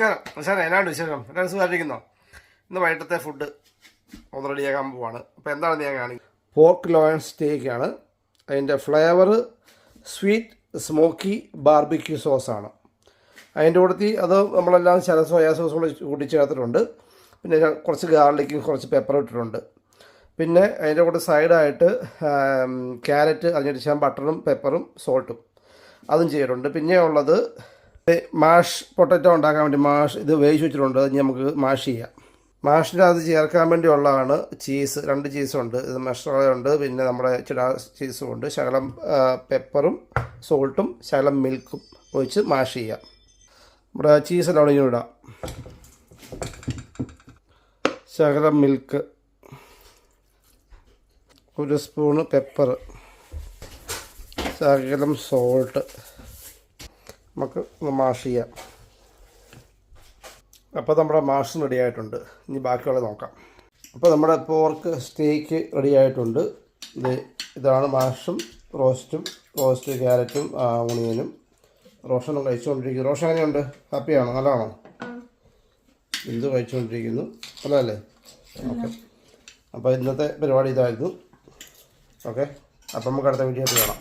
എന്നാണ്ട് വിശേഷം? എല്ലാവരും സുഖമായിരിക്കുന്നോ? ഇന്ന് വൈകിട്ടത്തെ ഫുഡ് ഒന്ന് റെഡിയാക്കാൻ പോവാണ്. അപ്പോൾ എന്താണെന്ന് ഞാൻ കാണിക്കും. പോർക്ക് ലോയൺ സ്റ്റേക്കാണ്. അതിൻ്റെ ഫ്ലേവർ സ്വീറ്റ് സ്മോക്കി ബാർബിക്യൂ സോസാണ്. അതിൻ്റെ കൂട്ടത്തിൽ അത് നമ്മളെല്ലാം സോയാ സോസ് കൂടി കൂട്ടിച്ചേർത്തിട്ടുണ്ട്. പിന്നെ കുറച്ച് ഗാർലിക്കും കുറച്ച് പെപ്പറും ഇട്ടിട്ടുണ്ട്. പിന്നെ അതിൻ്റെ കൂടെ സൈഡായിട്ട് ക്യാരറ്റ് അതിന് ബട്ടറും പെപ്പറും സോൾട്ടും അതും ചെയ്തിട്ടുണ്ട്. പിന്നെ ഉള്ളത് മാഷ് പൊട്ടറ്റോ ഉണ്ടാക്കാൻ വേണ്ടി ഇത് വേവിച്ച് വെച്ചിട്ടുണ്ട്. അത് നമുക്ക് മാഷ് ചെയ്യാം. മാഷിൻ്റെ അത് ചേർക്കാൻ വേണ്ടി ഉള്ളതാണ് ചീസ്. 2 ചീസുണ്ട്. ഇത് മസാലയുണ്ട്, പിന്നെ നമ്മുടെ ചിടാ ചീസും ഉണ്ട്. ശകലം പെപ്പറും സോൾട്ടും ശകലം മിൽക്കും ഒഴിച്ച് മാഷ് ചെയ്യാം. നമ്മുടെ ചീസെല്ലാം ഇങ്ങനെ ഇടാം. ശകലം മിൽക്ക്, 1 സ്പൂണ് പെപ്പർ, ശകലം സോൾട്ട് നമുക്ക് മാഷ് ചെയ്യാം. അപ്പോൾ നമ്മുടെ മാഷ് റെഡി ആയിട്ടുണ്ട്. ഇനി ബാക്കിയുള്ളത് നോക്കാം. അപ്പോൾ നമ്മുടെ പോർക്ക് സ്റ്റേക്ക് റെഡി ആയിട്ടുണ്ട്. ഇതാണ് മാഷും റോസ്റ്റ് ക്യാരറ്റും ഓണിയനും. റോഷനും കഴിച്ചുകൊണ്ടിരിക്കുന്നു. റോഷൻ എങ്ങനെയുണ്ട്? ഹാപ്പിയാണോ? നല്ലതാണോ? എന്ത് കഴിച്ചുകൊണ്ടിരിക്കുന്നു? നല്ലതല്ലേ? ഓക്കെ. അപ്പോൾ ഇന്നത്തെ പരിപാടി ഇതായിരുന്നു. ഓക്കെ. അപ്പം നമുക്ക് അടുത്ത വീഡിയോ കാണാം.